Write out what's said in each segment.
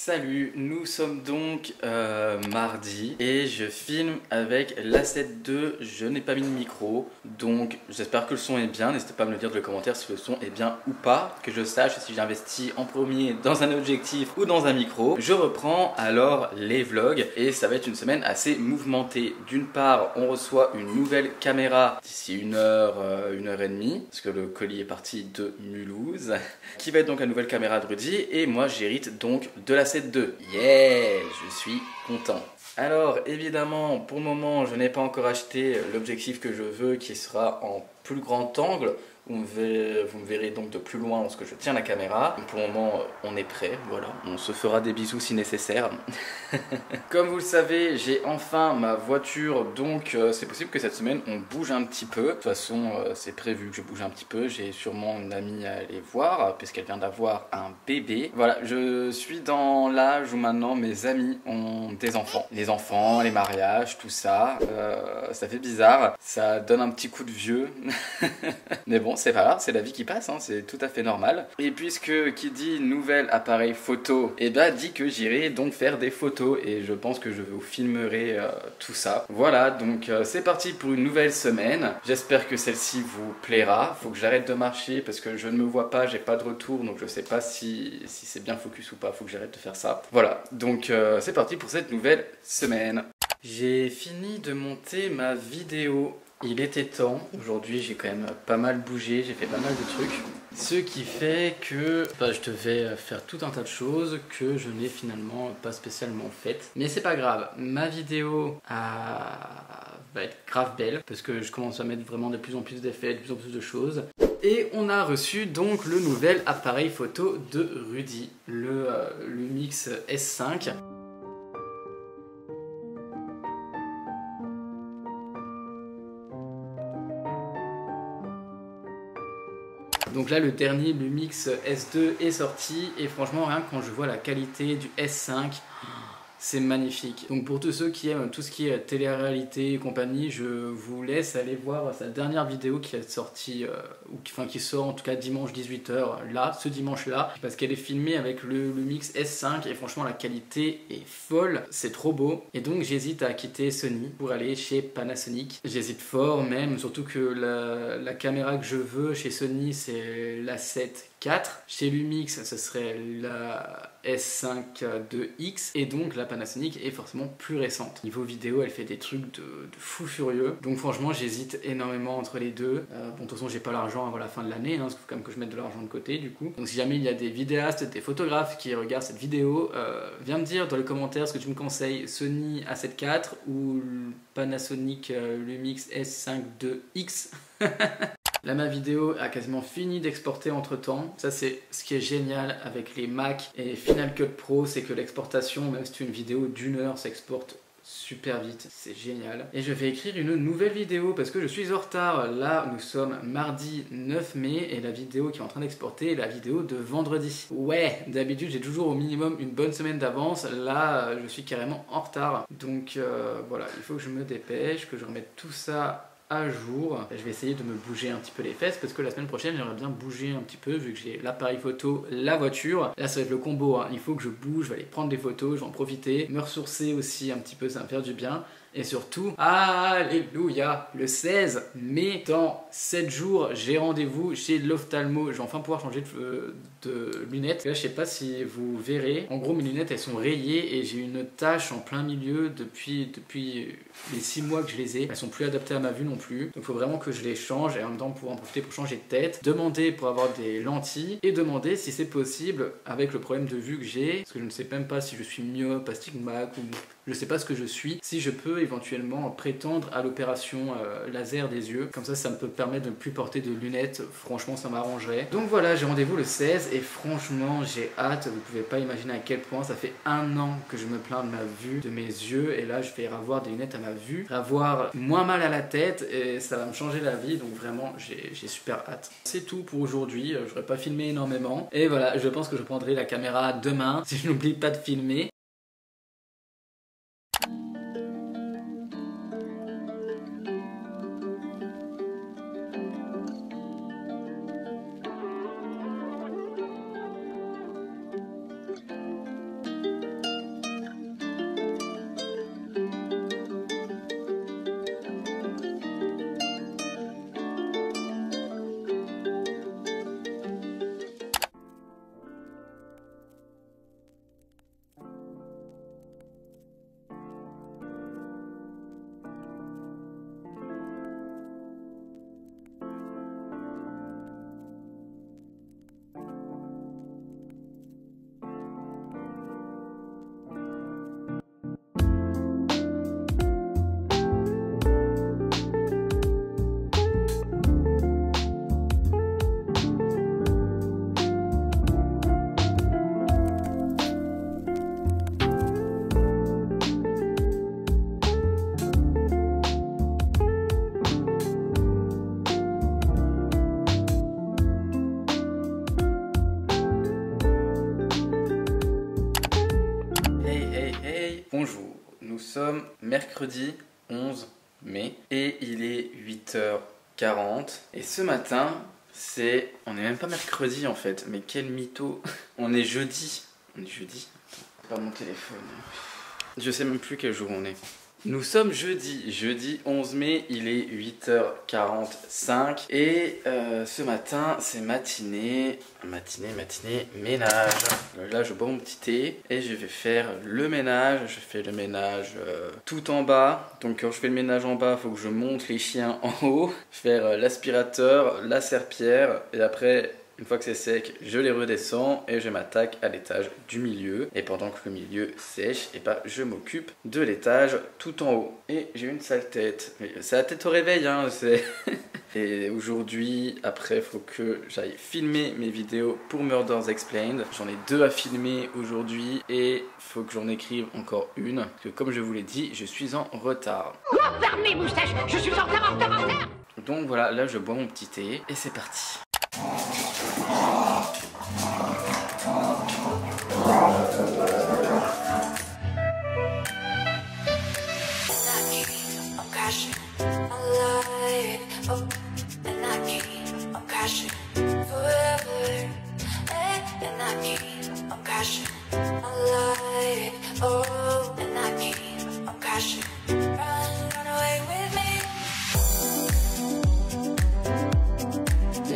Salut, nous sommes donc mardi et je filme avec l'A7 II. Je n'ai pas mis de micro, donc j'espère que le son est bien. N'hésitez pas à me le dire dans les commentaires si le son est bien ou pas, que je sache si j'ai investi en premier dans un objectif ou dans un micro. Je reprends alors les vlogs et ça va être une semaine assez mouvementée. D'une part, on reçoit une nouvelle caméra d'ici une heure et demie, parce que le colis est parti de Mulhouse, qui va être donc la nouvelle caméra de Rudy, et moi j'hérite donc de la l'A7 II. Yeah, je suis content. Alors évidemment, pour le moment, je n'ai pas encore acheté l'objectif que je veux, qui sera en plus grand angle. Vous me verrez donc de plus loin lorsque je tiens la caméra. Pour le moment, on est prêt, voilà. On se fera des bisous si nécessaire. Comme vous le savez, j'ai enfin ma voiture, donc c'est possible que cette semaine on bouge un petit peu. De toute façon, c'est prévu que je bouge un petit peu. J'ai sûrement une amie à aller voir, puisqu'elle vient d'avoir un bébé. Voilà, je suis dans l'âge où maintenant mes amis ont des enfants. Les enfants, les mariages, tout ça. Ça fait bizarre. Ça donne un petit coup de vieux. Mais bon, c'est pas grave, c'est la vie qui passe, hein, c'est tout à fait normal. Et puisque qui dit nouvel appareil photo, et bah dit que j'irai donc faire des photos et je pense que je vous filmerai tout ça. Voilà, donc c'est parti pour une nouvelle semaine. J'espère que celle-ci vous plaira. Faut que j'arrête de marcher parce que je ne me vois pas, j'ai pas de retour, donc je sais pas si c'est bien focus ou pas. Faut que j'arrête de faire ça. Voilà, donc c'est parti pour cette nouvelle semaine. J'ai fini de monter ma vidéo. Il était temps, aujourd'hui j'ai quand même pas mal bougé, j'ai fait pas mal de trucs. Ce qui fait que je devais faire tout un tas de choses que je n'ai finalement pas spécialement faites. Mais c'est pas grave, ma vidéo va être grave belle parce que je commence à mettre vraiment de plus en plus d'effets, de plus en plus de choses. Et on a reçu donc le nouvel appareil photo de Rudy, le Lumix S5. Donc là le dernier Lumix S2 est sorti et franchement rien que quand je vois la qualité du S5, c'est magnifique. Donc pour tous ceux qui aiment tout ce qui est télé-réalité et compagnie, je vous laisse aller voir sa dernière vidéo qui est sortie, qui sort en tout cas dimanche 18h, là, ce dimanche-là, parce qu'elle est filmée avec le Lumix S5 et franchement la qualité est folle, c'est trop beau. Et donc j'hésite à quitter Sony pour aller chez Panasonic. J'hésite fort même, surtout que la caméra que je veux chez Sony c'est l'A7 IV. Chez Lumix, ce serait la S5 II-X et donc la Panasonic est forcément plus récente. Niveau vidéo, elle fait des trucs de fou furieux. Donc franchement, j'hésite énormément entre les deux. Bon, de toute façon, j'ai pas l'argent avant la fin de l'année, parce qu'il faut quand même que je mette de l'argent de côté du coup. Donc si jamais il y a des vidéastes, des photographes qui regardent cette vidéo, viens me dire dans les commentaires ce que tu me conseilles, Sony A7 IV ou Panasonic Lumix S5 II-X. Là ma vidéo a quasiment fini d'exporter entre temps. Ça c'est ce qui est génial avec les Mac et Final Cut Pro, c'est que l'exportation, même si tu as une vidéo d'1 heure, s'exporte super vite, c'est génial. Et je vais écrire une nouvelle vidéo parce que je suis en retard. Là nous sommes mardi 9 mai et la vidéo qui est en train d'exporter est la vidéo de vendredi. Ouais, d'habitude j'ai toujours au minimum une bonne semaine d'avance, là je suis carrément en retard. Donc voilà, il faut que je me dépêche, que je remette tout ça à jour. Je vais essayer de me bouger un petit peu les fesses parce que la semaine prochaine j'aimerais bien bouger un petit peu vu que j'ai l'appareil photo, la voiture. Là ça va être le combo, hein. Il faut que je bouge, je vais aller prendre des photos, je vais en profiter, me ressourcer aussi un petit peu, ça va me faire du bien. Et surtout, alléluia, le 16 mai, dans 7 jours, j'ai rendez-vous chez l'ophtalmo. Je vais enfin pouvoir changer de lunettes. Là, je sais pas si vous verrez. En gros, mes lunettes, elles sont rayées et j'ai une tache en plein milieu depuis les 6 mois que je les ai. Elles sont plus adaptées à ma vue non plus. Donc, il faut vraiment que je les change et en même temps pour en profiter pour changer de tête. Demander pour avoir des lentilles et demander si c'est possible avec le problème de vue que j'ai. Parce que je ne sais même pas si je suis myope, astigmate ou je sais pas ce que je suis. Si je peux éventuellement prétendre à l'opération laser des yeux. Comme ça me peut permettre de ne plus porter de lunettes. Franchement, ça m'arrangerait. Donc voilà, j'ai rendez-vous le 16 et franchement, j'ai hâte. Vous pouvez pas imaginer à quel point ça fait 1 an que je me plains de ma vue, de mes yeux. Et là, je vais avoir des lunettes à ma vue, avoir moins mal à la tête et ça va me changer la vie. Donc vraiment, j'ai super hâte. C'est tout pour aujourd'hui. J'aurais pas filmé énormément. Et voilà, je pense que je prendrai la caméra demain si je n'oublie pas de filmer. sommes mercredi 11 mai et il est 8h40. Et ce matin, on n'est même pas mercredi en fait, mais quel mytho. On est jeudi. On est jeudi. C'est pas mon téléphone. Je sais même plus quel jour on est. Nous sommes jeudi 11 mai, il est 8h45 et ce matin c'est matinée, ménage. Là je bois mon petit thé et je vais faire le ménage, je fais le ménage tout en bas. Donc quand je fais le ménage en bas, il faut que je monte les chiens en haut, faire l'aspirateur, la serpillière et après... Une fois que c'est sec, je les redescends et je m'attaque à l'étage du milieu. Et pendant que le milieu sèche, et je m'occupe de l'étage tout en haut. Et j'ai une sale tête. C'est la tête au réveil, hein, c'est... Et aujourd'hui, après, il faut que j'aille filmer mes vidéos pour Murders Explained. J'en ai 2 à filmer aujourd'hui et il faut que j'en écrive encore une. Parce que comme je vous l'ai dit, je suis en retard. Fermez, moustache, je suis en retard. Donc voilà, là je bois mon petit thé et c'est parti.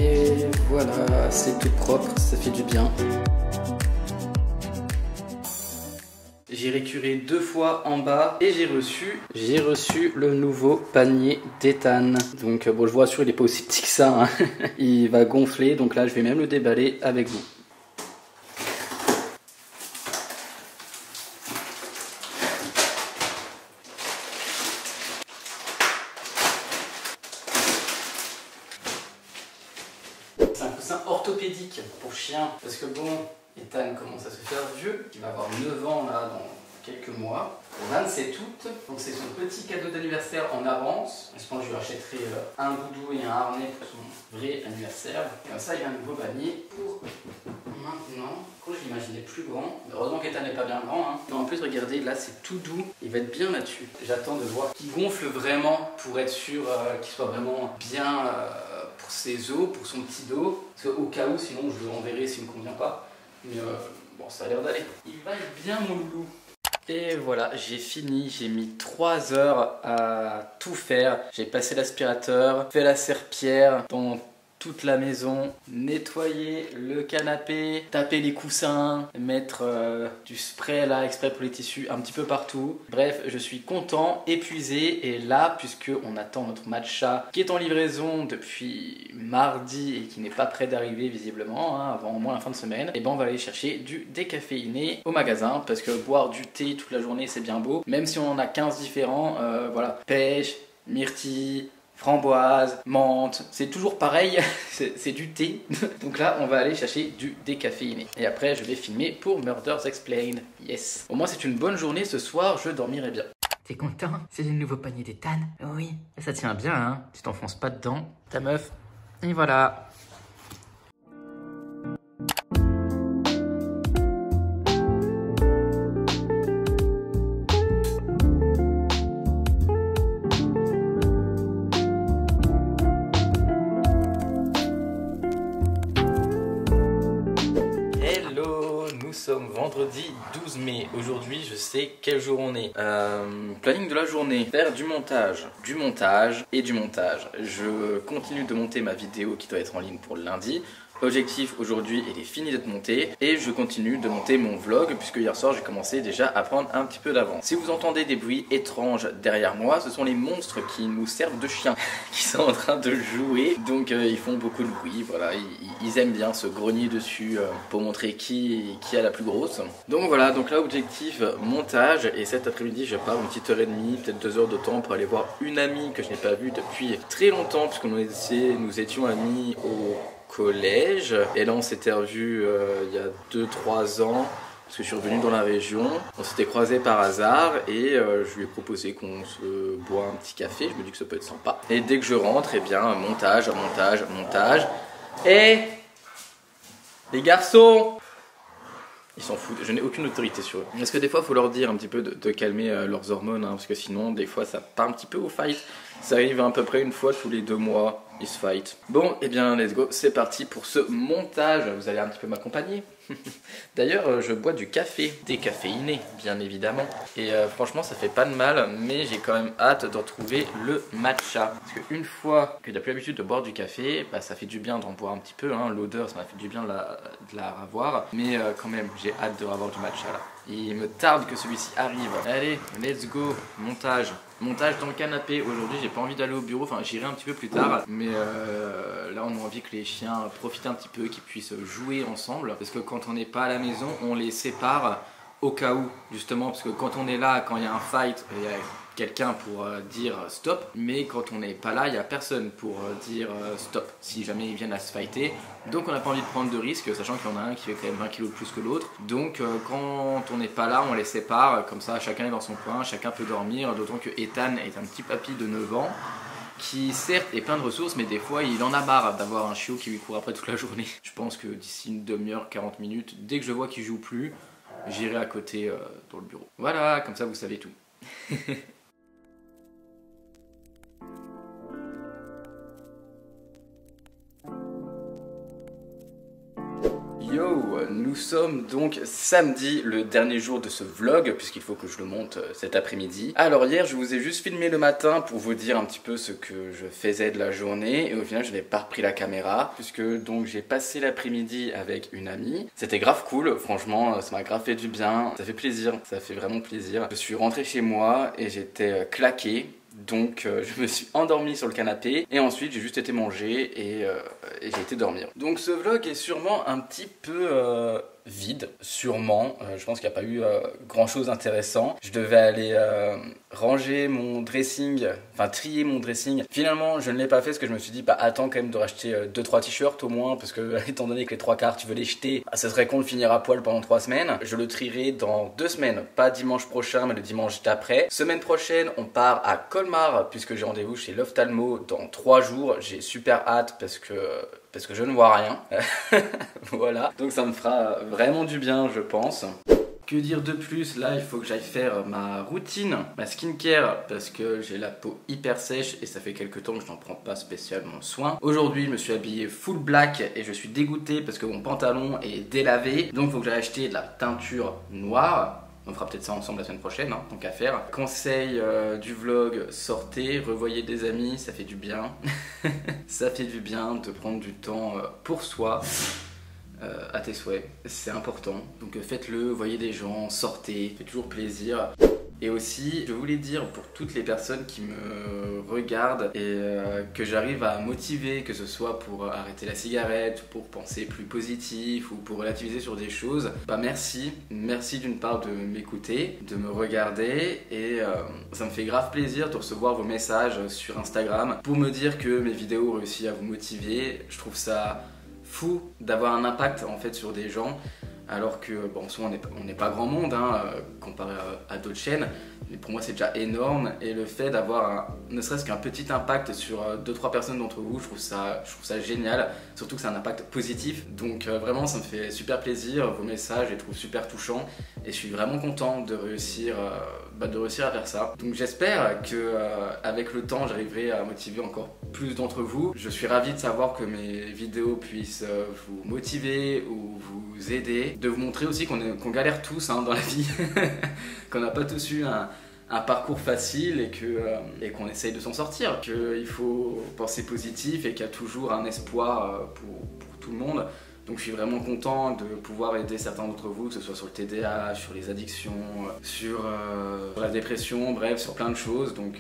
Et voilà, c'est tout propre, ça fait du bien. J'ai récuré 2 fois en bas et j'ai reçu le nouveau panier d'Ethan. Donc bon, je vous rassure, il n'est pas aussi petit que ça, hein. Il va gonfler, donc là je vais même le déballer avec vous. C'est un coussin orthopédique pour chien, parce que bon, Ethan commence à se faire vieux, il va avoir 9 ans là dans quelques mois, le 27 août, donc c'est son petit cadeau d'anniversaire en avance. Je pense que je lui achèterai un doudou et un harnais pour son vrai anniversaire. Et comme ça il y a un nouveau panier pour maintenant. Je l'imaginais plus grand, heureusement qu'Ethan n'est pas bien grand, hein. Non, en plus regardez, là c'est tout doux, il va être bien là-dessus. J'attends de voir qu'il gonfle vraiment pour être sûr qu'il soit vraiment bien pour ses os, pour son petit dos. Parce qu'au cas où, sinon je le renverrai s'il ne me convient pas. Mais bon, ça a l'air d'aller. Il va être bien mon loulou. Et voilà, j'ai fini, j'ai mis 3 heures à tout faire. J'ai passé l'aspirateur, fait la serpillière dans toute la maison, nettoyer le canapé, taper les coussins, mettre du spray là exprès pour les tissus un petit peu partout. Bref, je suis content, épuisé et là, puisque on attend notre matcha qui est en livraison depuis mardi et qui n'est pas prêt d'arriver visiblement, hein, avant au moins la fin de semaine, et ben on va aller chercher du décaféiné au magasin parce que boire du thé toute la journée c'est bien beau, même si on en a 15 différents, voilà, pêche, myrtille, framboise, menthe, c'est toujours pareil, c'est du thé. Donc là, on va aller chercher du décaféiné. Et après, je vais filmer pour Murders Explained. Yes. Au moins, c'est une bonne journée ce soir, je dormirai bien. T'es content? C'est le nouveau panier d'Ethan? Oui. Ça tient bien, hein? Tu t'enfonces pas dedans, ta meuf. Et voilà. Nous sommes vendredi 12 mai. Aujourd'hui, je sais quel jour on est. Planning de la journée. Faire du montage et du montage. Je continue de monter ma vidéo qui doit être en ligne pour le lundi. Objectif aujourd'hui, il est fini d'être monté et je continue de monter mon vlog puisque hier soir j'ai commencé déjà à prendre un petit peu d'avance. Si vous entendez des bruits étranges derrière moi, ce sont les monstres qui nous servent de chiens qui sont en train de jouer, donc ils font beaucoup de bruit, voilà, ils aiment bien se grogner dessus pour montrer qui a la plus grosse. Donc voilà, donc là objectif montage et cet après-midi je pars une petite heure et demie, peut-être 2 heures de temps pour aller voir une amie que je n'ai pas vue depuis très longtemps puisque nous étions amis au collège et là on s'était revus il y a 2-3 ans parce que je suis revenu dans la région, on s'était croisés par hasard et je lui ai proposé qu'on se boit un petit café, je me dis que ça peut être sympa et dès que je rentre, et bien montage et les garçons, Ils s'en foutent, je n'ai aucune autorité sur eux. Parce que des fois, il faut leur dire un petit peu de calmer leurs hormones, hein, parce que sinon, des fois, ça part un petit peu au fight. Ça arrive à peu près une fois tous les 2 mois, ils se fight. Bon, et bien, let's go, c'est parti pour ce montage. Vous allez un petit peu m'accompagner. D'ailleurs, je bois du café, décaféiné, bien évidemment. Et franchement, ça fait pas de mal, mais j'ai quand même hâte de retrouver le matcha. Parce qu'une fois que tu n'as plus l'habitude de boire du café, bah, ça fait du bien d'en boire un petit peu. Hein. L'odeur, ça m'a fait du bien de la revoir. Mais quand même, j'ai hâte de revoir du matcha là. Il me tarde que celui-ci arrive. Allez, let's go, montage. Montage dans le canapé. Aujourd'hui, j'ai pas envie d'aller au bureau. Enfin, j'irai un petit peu plus tard. Mais là, on a envie que les chiens profitent un petit peu, qu'ils puissent jouer ensemble. Parce que quand on n'est pas à la maison, on les sépare au cas où, justement. Parce que quand on est là, quand il y a un fight, il y a quelqu'un pour dire stop. Mais quand on n'est pas là, il n'y a personne pour dire stop. Si jamais ils viennent à se fighter. Donc on n'a pas envie de prendre de risques, sachant qu'il y en a un qui fait quand même 20 kg de plus que l'autre. Donc quand on n'est pas là, on les sépare, comme ça chacun est dans son coin, chacun peut dormir. D'autant que Ethan est un petit papy de 9 ans qui certes est plein de ressources, mais des fois il en a marre d'avoir un chiot qui lui court après toute la journée. Je pense que d'ici une demi-heure, 40 minutes, dès que je vois qu'il joue plus, j'irai à côté dans le bureau. Voilà, comme ça vous savez tout. Yo, nous sommes donc samedi, le dernier jour de ce vlog, puisqu'il faut que je le monte cet après-midi. Alors hier, je vous ai juste filmé le matin pour vous dire un petit peu ce que je faisais de la journée, et au final, je n'ai pas repris la caméra, puisque donc j'ai passé l'après-midi avec une amie. C'était grave cool, franchement, ça m'a grave fait du bien, ça fait plaisir, ça fait vraiment plaisir. Je suis rentré chez moi et j'étais claqué. Donc je me suis endormi sur le canapé et ensuite j'ai juste été manger et j'ai été dormir. Donc ce vlog est sûrement un petit peu vide, sûrement. Je pense qu'il n'y a pas eu grand chose d'intéressant. Je devais aller ranger mon dressing, enfin trier mon dressing. Finalement je ne l'ai pas fait parce que je me suis dit bah attends quand même de racheter 2-3 t-shirts au moins, parce que étant donné que les 3/4 tu veux les jeter, bah, ça serait con de finir à poil pendant 3 semaines. Je le trierai dans 2 semaines, pas dimanche prochain mais le dimanche d'après. Semaine prochaine on part à Colmar puisque j'ai rendez-vous chez l'ophtalmo dans 3 jours. J'ai super hâte parce que je ne vois rien. Voilà, donc ça me fera vraiment du bien je pense. Que dire de plus? Là il faut que j'aille faire ma routine, ma skincare, parce que j'ai la peau hyper sèche et ça fait quelques temps que je n'en prends pas spécialement soin. Aujourd'hui je me suis habillé full black et je suis dégoûté parce que mon pantalon est délavé. Donc il faut que j'aille acheter de la teinture noire. On fera peut-être ça ensemble la semaine prochaine, hein, tant qu'à faire. Conseil du vlog, sortez, revoyez des amis, ça fait du bien. Ça fait du bien de prendre du temps pour soi. À tes souhaits, c'est important. Donc faites-le, voyez des gens, sortez, fait toujours plaisir. Et aussi, je voulais dire pour toutes les personnes qui me regardent et que j'arrive à motiver, que ce soit pour arrêter la cigarette, pour penser plus positif ou pour relativiser sur des choses, bah merci. Merci d'une part de m'écouter, de me regarder et ça me fait grave plaisir de recevoir vos messages sur Instagram pour me dire que mes vidéos ont réussi à vous motiver. Je trouve ça fou d'avoir un impact en fait sur des gens. Alors que, bon, souvent on n'est pas grand monde hein, comparé à d'autres chaînes, mais pour moi c'est déjà énorme. Et le fait d'avoir ne serait-ce qu'un petit impact sur 2-3 personnes d'entre vous, je trouve ça génial, surtout que c'est un impact positif. Donc vraiment ça me fait super plaisir, vos messages je les trouve super touchants et je suis vraiment content de réussir à faire ça. Donc j'espère que avec le temps j'arriverai à motiver encore plus d'entre vous. Je suis ravi de savoir que mes vidéos puissent vous motiver ou vous aider, de vous montrer aussi qu'on galère tous hein, dans la vie, qu'on n'a pas tous eu un parcours facile et qu'on essaye de s'en sortir, qu'il faut penser positif et qu'il y a toujours un espoir pour tout le monde. Donc je suis vraiment content de pouvoir aider certains d'entre vous, que ce soit sur le TDAH, sur les addictions, sur la dépression, bref, sur plein de choses. Donc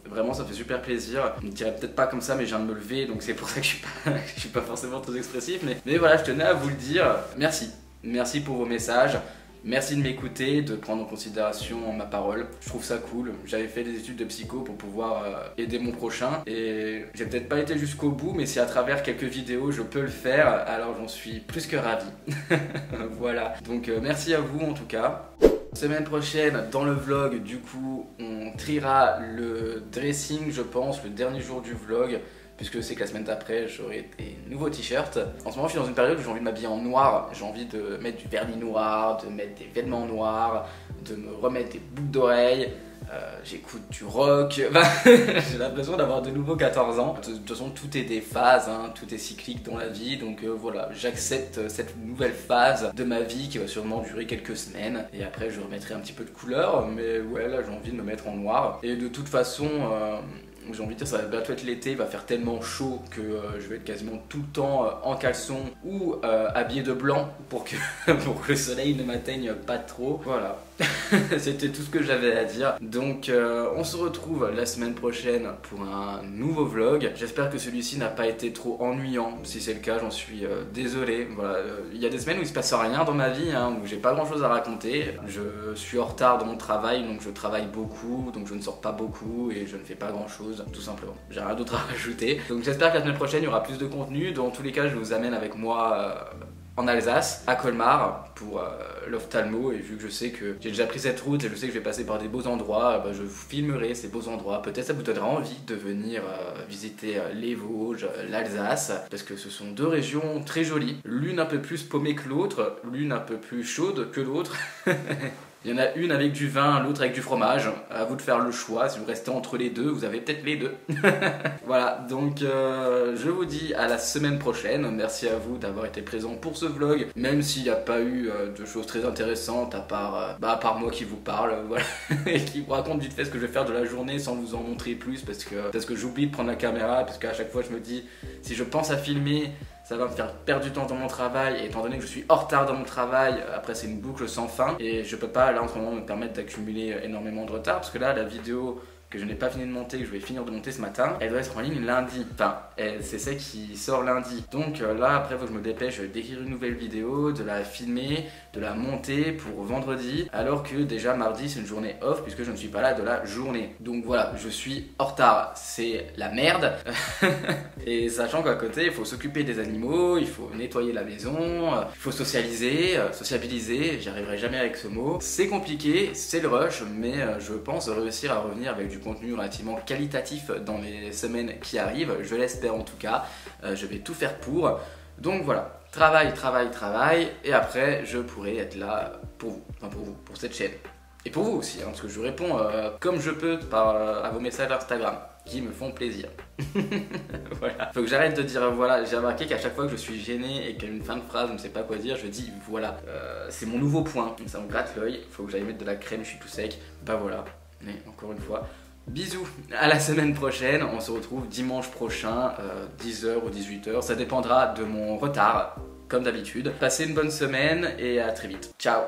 vraiment ça me fait super plaisir. Je ne dirais peut-être pas comme ça mais je viens de me lever, donc c'est pour ça que je suis pas forcément très expressif. Mais voilà, je tenais à vous le dire. Merci. Merci pour vos messages. Merci de m'écouter, de prendre en considération ma parole. Je trouve ça cool. J'avais fait des études de psycho pour pouvoir aider mon prochain. Et j'ai peut-être pas été jusqu'au bout, mais si à travers quelques vidéos je peux le faire, alors j'en suis plus que ravi. Voilà. Donc merci à vous en tout cas. Semaine prochaine, dans le vlog, du coup, on triera le dressing, je pense, le dernier jour du vlog. puisque c'est que la semaine d'après j'aurai des nouveaux t-shirts. En ce moment je suis dans une période où j'ai envie de m'habiller en noir, j'ai envie de mettre du vernis noir, de mettre des vêtements noirs, de me remettre des boucles d'oreilles. J'écoute du rock, j'ai l'impression d'avoir de nouveau 14 ans. De toute façon tout est des phases, hein, tout est cyclique dans la vie, donc voilà, j'accepte cette nouvelle phase de ma vie qui va sûrement durer quelques semaines. Et après je remettrai un petit peu de couleur, mais ouais là j'ai envie de me mettre en noir. Et de toute façon... j'ai envie de dire, ça va bientôt être l'été, il va faire tellement chaud que je vais être quasiment tout le temps en caleçon ou habillé de blanc pour que le soleil ne m'atteigne pas trop. Voilà, c'était tout ce que j'avais à dire. Donc on se retrouve la semaine prochaine pour un nouveau vlog. J'espère que celui-ci n'a pas été trop ennuyant. Si c'est le cas, j'en suis désolé. Voilà, il y a des semaines où il se passe rien dans ma vie, hein, où j'ai pas grand chose à raconter. Je suis en retard dans mon travail, donc je travaille beaucoup, donc je ne sors pas beaucoup et je ne fais pas grand chose. Tout simplement, j'ai rien d'autre à rajouter. Donc j'espère que la semaine prochaine il y aura plus de contenu. Dans tous les cas je vous amène avec moi en Alsace, à Colmar, pour l'ophtalmo. Et vu que je sais que j'ai déjà pris cette route et je sais que je vais passer par des beaux endroits, je vous filmerai ces beaux endroits. Peut-être ça vous donnera envie de venir visiter les Vosges, l'Alsace, parce que ce sont deux régions très jolies, l'une un peu plus paumée que l'autre, l'une un peu plus chaude que l'autre. Il y en a une avec du vin, l'autre avec du fromage. À vous de faire le choix. Si vous restez entre les deux, vous avez peut-être les deux. Voilà, donc je vous dis à la semaine prochaine. Merci à vous d'avoir été présents pour ce vlog. Même s'il n'y a pas eu de choses très intéressantes, à part moi qui vous parle, voilà, et qui vous raconte vite fait ce que je vais faire de la journée sans vous en montrer plus, parce que j'oublie de prendre la caméra, parce qu'à chaque fois je me dis, si je pense à filmer, ça va me faire perdre du temps dans mon travail, et étant donné que je suis en retard dans mon travail, après c'est une boucle sans fin, et je peux pas là en ce moment me permettre d'accumuler énormément de retard, parce que là la vidéo que je n'ai pas fini de monter, que je vais finir de monter ce matin, elle doit être en ligne lundi. Enfin, c'est celle qui sort lundi. Donc là, après, il faut que je me dépêche d'écrire une nouvelle vidéo, de la filmer, de la monter pour vendredi, alors que déjà mardi, c'est une journée off, puisque je ne suis pas là de la journée. Donc voilà, je suis en retard. C'est la merde. Et sachant qu'à côté, il faut s'occuper des animaux, il faut nettoyer la maison, il faut socialiser, sociabiliser, j'y arriverai jamais avec ce mot. C'est compliqué, c'est le rush, mais je pense réussir à revenir avec du contenu relativement qualitatif dans les semaines qui arrivent, je l'espère en tout cas. Je vais tout faire pour. Donc voilà, travail, et après je pourrai être là pour vous, enfin pour vous, pour cette chaîne. Et pour vous aussi, hein, parce que je réponds comme je peux à vos messages Instagram, qui me font plaisir. Voilà. Faut que j'arrête de dire voilà. J'ai remarqué qu'à chaque fois que je suis gêné et qu'à une fin de phrase je ne sais pas quoi dire, je dis voilà. C'est mon nouveau point, ça me gratte l'œil. Faut que j'aille mettre de la crème, je suis tout sec. Bah voilà, mais encore une fois, bisous, à la semaine prochaine. On se retrouve dimanche prochain, 10h ou 18h, ça dépendra de mon retard, comme d'habitude. Passez une bonne semaine et à très vite. Ciao.